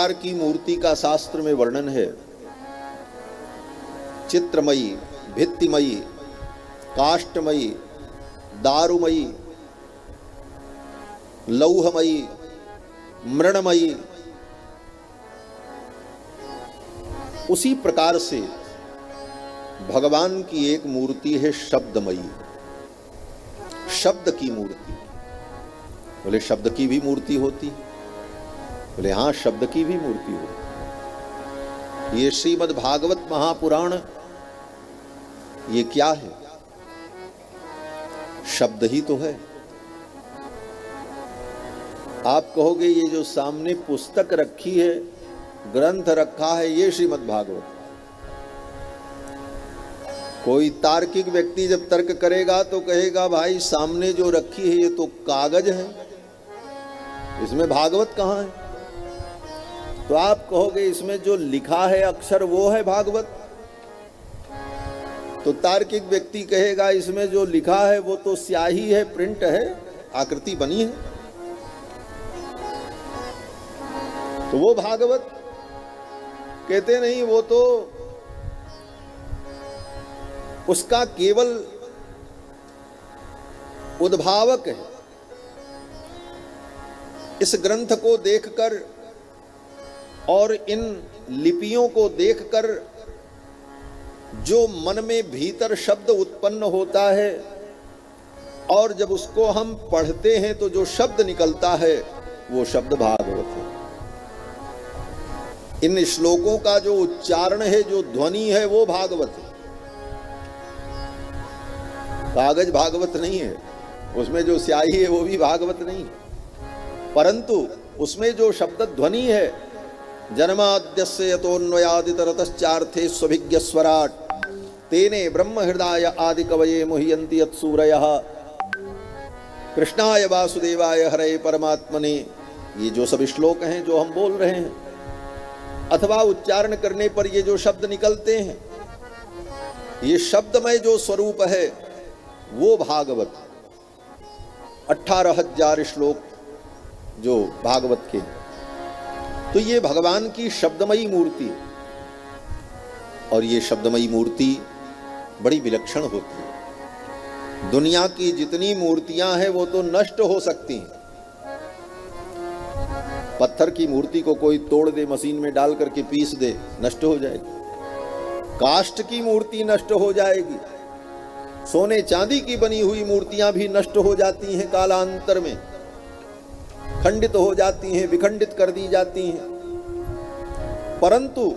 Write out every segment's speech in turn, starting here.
प्रकार की मूर्ति का शास्त्र में वर्णन है। चित्रमयी, भित्तिमयी, काष्ठमयी, दारुमयी, लौहमयी, मृणमयी। उसी प्रकार से भगवान की एक मूर्ति है शब्दमयी, शब्द की मूर्ति। बोले शब्द की भी मूर्ति होती? बोले हाँ, शब्द की भी मूर्ति होती। ये श्रीमद् भागवत महापुराण ये क्या है? शब्द ही तो है। आप कहोगे ये जो सामने पुस्तक रखी है, ग्रंथ रखा है, ये श्रीमद् भागवत। कोई तार्किक व्यक्ति जब तर्क करेगा तो कहेगा भाई सामने जो रखी है ये तो कागज है, इसमें भागवत कहाँ है? तो आप कहोगे इसमें जो लिखा है अक्षर वो है भागवत। तो तार्किक व्यक्ति कहेगा इसमें जो लिखा है वो तो स्याही है, प्रिंट है, आकृति बनी है, तो वो भागवत। कहते नहीं, वो तो उसका केवल उद्भावक है। इस ग्रंथ को देखकर और इन लिपियों को देखकर जो मन में भीतर शब्द उत्पन्न होता है और जब उसको हम पढ़ते हैं तो जो शब्द निकलता है वो शब्द भागवत है। इन श्लोकों का जो उच्चारण है, जो ध्वनि है, वो भागवत है। कागज भागवत नहीं है, उसमें जो स्याही है वो भी भागवत नहीं है, परंतु उसमें जो शब्द ध्वनि है, जन्माद्यस्य यतोऽन्वयादितरतश्चार्थे स्वभिज्ञ स्वराट तेने ब्रह्म हृदय आदि कवये मुह्यन्ति यत्सूरयः कृष्णाय वासुदेवाय हरे परमात्मने। ये जो सब श्लोक हैं जो हम बोल रहे हैं, अथवा उच्चारण करने पर ये जो शब्द निकलते हैं, ये शब्दमय जो स्वरूप है वो भागवत। 18,000 श्लोक जो भागवत के, तो ये भगवान की शब्दमयी मूर्ति। और ये शब्दमयी मूर्ति बड़ी विलक्षण होती है। दुनिया की जितनी मूर्तियां हैं वो तो नष्ट हो सकती हैं। पत्थर की मूर्ति को कोई तोड़ दे, मशीन में डाल करके पीस दे, नष्ट हो जाएगी। काष्ठ की मूर्ति नष्ट हो जाएगी। सोने चांदी की बनी हुई मूर्तियां भी नष्ट हो जाती हैं, कालांतर में खंडित हो जाती हैं, विखंडित कर दी जाती हैं। परंतु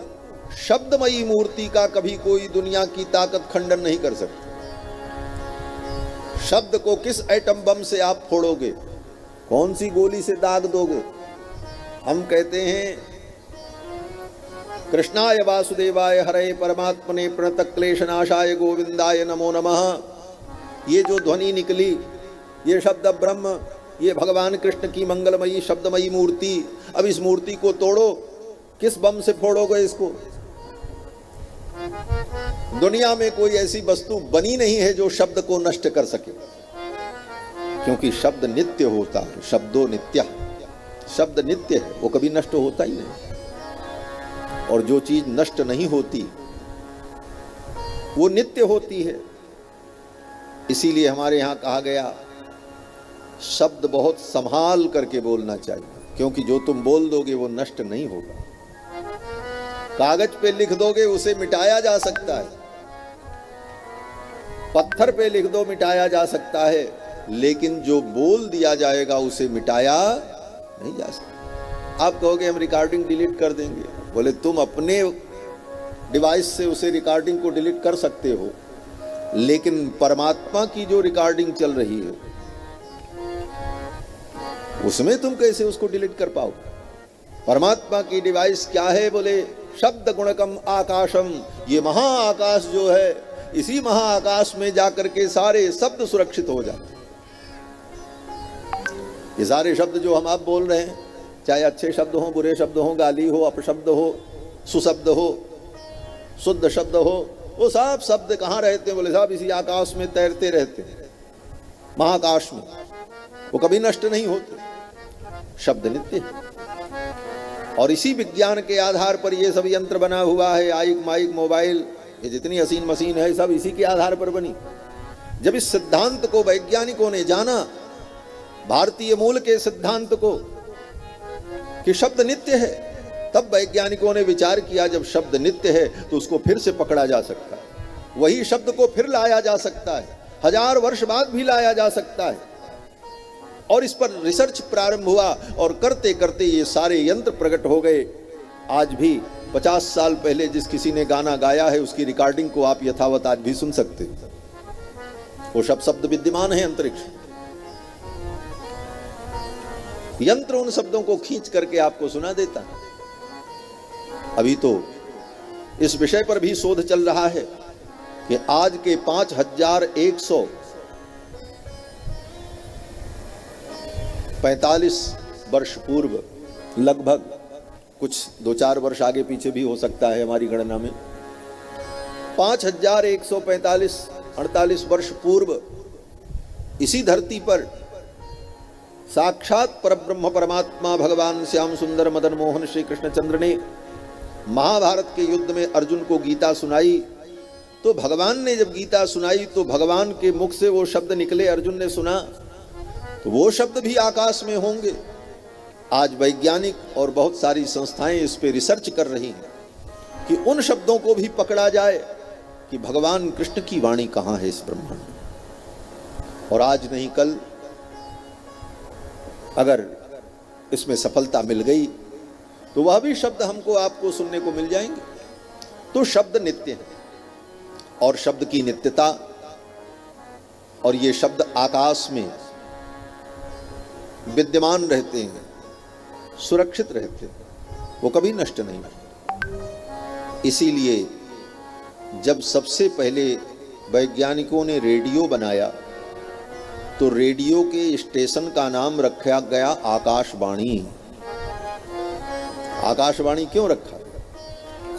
शब्दमयी मूर्ति का कभी कोई दुनिया की ताकत खंडन नहीं कर सकती। शब्द को किस एटम बम से आप फोड़ोगे, कौन सी गोली से दाग दोगे? हम कहते हैं कृष्णाय वासुदेवाय हरे परमात्मने प्रणत क्लेशनाशाय गोविंदाय नमो नमः। ये जो ध्वनि निकली, ये शब्द ब्रह्म, ये भगवान कृष्ण की मंगलमयी शब्दमयी मूर्ति। अब इस मूर्ति को तोड़ो, किस बम से फोड़ोगे इसको? दुनिया में कोई ऐसी वस्तु बनी नहीं है जो शब्द को नष्ट कर सके, क्योंकि शब्द नित्य होता है। शब्दो नित्य, शब्द नित्य है, वो कभी नष्ट होता ही नहीं। और जो चीज नष्ट नहीं होती वो नित्य होती है। इसीलिए हमारे यहाँ कहा गया शब्द बहुत संभाल करके बोलना चाहिए, क्योंकि जो तुम बोल दोगे वो नष्ट नहीं होगा। कागज पे लिख दोगे उसे मिटाया जा सकता है, पत्थर पे लिख दो मिटाया जा सकता है, लेकिन जो बोल दिया जाएगा उसे मिटाया नहीं जा सकता। आप कहोगे हम रिकॉर्डिंग डिलीट कर देंगे। बोले तुम अपने डिवाइस से उसे रिकॉर्डिंग को डिलीट कर सकते हो, लेकिन परमात्मा की जो रिकॉर्डिंग चल रही है उसमें तुम कैसे उसको डिलीट कर पाओ? परमात्मा की डिवाइस क्या है? बोले शब्द गुणकम आकाशम। ये महाआकाश जो है, इसी महाआकाश में जाकर के सारे शब्द सुरक्षित हो जाते हैं। ये सारे शब्द जो हम आप बोल रहे हैं, चाहे अच्छे शब्द हो, बुरे शब्द हो, गाली हो, अपशब्द हो, सुशब्द हो, शुद्ध शब्द हो, वो सब शब्द कहाँ रहते हैं? बोले साहब इसी आकाश में तैरते रहते हैं, महाकाश में। वो कभी नष्ट नहीं होते। शब्द नित्य है। और इसी विज्ञान के आधार पर ये सब यंत्र बना हुआ है, आइक माइक मोबाइल, ये जितनी हसीन मशीन है सब इसी के आधार पर बनी। जब इस सिद्धांत को वैज्ञानिकों ने जाना, भारतीय मूल के सिद्धांत को कि शब्द नित्य है, तब वैज्ञानिकों ने विचार किया जब शब्द नित्य है तो उसको फिर से पकड़ा जा सकता है, वही शब्द को फिर लाया जा सकता है, 1000 वर्ष बाद भी लाया जा सकता है। और इस पर रिसर्च प्रारंभ हुआ और करते करते ये सारे यंत्र प्रकट हो गए। आज भी 50 साल पहले जिस किसी ने गाना गाया है उसकी रिकॉर्डिंग को आप यथावत आज भी सुन सकते हैं। वो शब्द विद्यमान है अंतरिक्ष। यंत्र उन शब्दों को खींच करके आपको सुना देता है। अभी तो इस विषय पर भी शोध चल रहा है कि आज के 5145 वर्ष पूर्व, लगभग कुछ 2-4 वर्ष आगे पीछे भी हो सकता है हमारी गणना में, 5145-48 वर्ष पूर्व इसी धरती पर साक्षात परब्रह्म परमात्मा भगवान श्याम सुंदर मदन मोहन श्री कृष्णचंद्र ने महाभारत के युद्ध में अर्जुन को गीता सुनाई। तो भगवान ने जब गीता सुनाई तो भगवान के मुख से वो शब्द निकले, अर्जुन ने सुना, तो वो शब्द भी आकाश में होंगे। आज वैज्ञानिक और बहुत सारी संस्थाएं इस पे रिसर्च कर रही हैं कि उन शब्दों को भी पकड़ा जाए कि भगवान कृष्ण की वाणी कहां है इस ब्रह्मांड में। और आज नहीं कल अगर इसमें सफलता मिल गई तो वह भी शब्द हमको आपको सुनने को मिल जाएंगे। तो शब्द नित्य है और शब्द की नित्यता, और ये शब्द आकाश में विद्यमान रहते हैं, सुरक्षित रहते हैं, वो कभी नष्ट नहीं होते। इसीलिए जब सबसे पहले वैज्ञानिकों ने रेडियो बनाया तो रेडियो के स्टेशन का नाम रखा गया आकाशवाणी। आकाशवाणी क्यों रखा?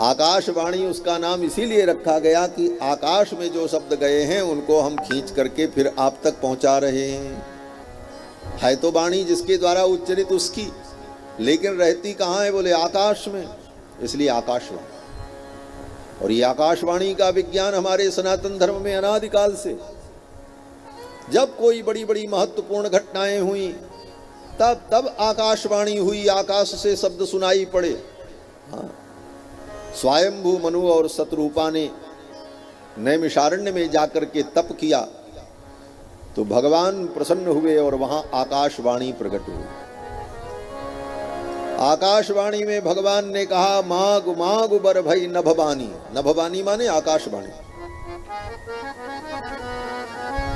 आकाशवाणी उसका नाम इसीलिए रखा गया कि आकाश में जो शब्द गए हैं उनको हम खींच करके फिर आप तक पहुंचा रहे हैं। है तो वाणी जिसके द्वारा उच्चरित उसकी, लेकिन रहती कहाँ है? बोले आकाश में, इसलिए आकाशवाणी। और ये आकाशवाणी का विज्ञान हमारे सनातन धर्म में अनादिकाल से, जब कोई बड़ी बड़ी महत्वपूर्ण घटनाएं हुई तब आकाशवाणी हुई, आकाश से शब्द सुनाई पड़े। हाँ, स्वयंभू मनु और शतरूपा ने नैमिषारण्य में जाकर के तप किया तो भगवान प्रसन्न हुए और वहां आकाशवाणी प्रकट हुई। आकाशवाणी में भगवान ने कहा माग माग बर भई नभवानी। नभवानी माने आकाशवाणी।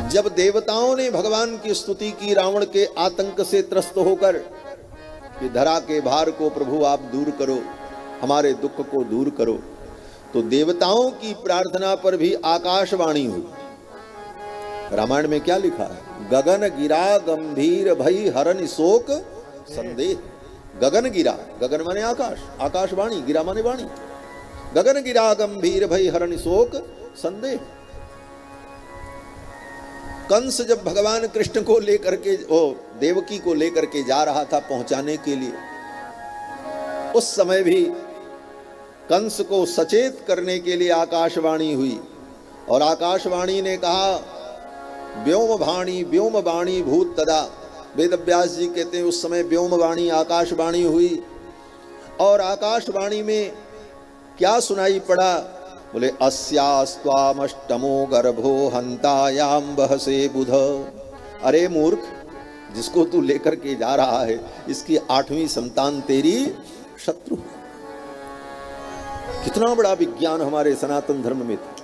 जब देवताओं ने भगवान की स्तुति की रावण के आतंक से त्रस्त होकर कि धरा के भार को प्रभु आप दूर करो, हमारे दुख को दूर करो, तो देवताओं की प्रार्थना पर भी आकाशवाणी हुई। रामायण में क्या लिखा है? गगन गिरा गंभीर भई हरन शोक संदेह। गगन गिरा, गगन माने आकाश, आकाशवाणी, गिरा माने वाणी। गगन गिरा गंभीर भई हरन शोक संदेह। कंस जब भगवान कृष्ण को लेकर के, देवकी को लेकर के जा रहा था पहुंचाने के लिए, उस समय भी कंस को सचेत करने के लिए आकाशवाणी हुई। और आकाशवाणी ने कहा व्योम वाणी भूत तदा। वेदव्यास जी कहते हैं उस समय व्योम वाणी आकाशवाणी हुई। और आकाशवाणी में क्या सुनाई पड़ा? बोले अस्यास्त्वामष्टमो गर्भो हंतायाम बहसे बुध। अरे मूर्ख, जिसको तू लेकर के जा रहा है इसकी 8वीं संतान तेरी शत्रु। कितना बड़ा विज्ञान हमारे सनातन धर्म में था।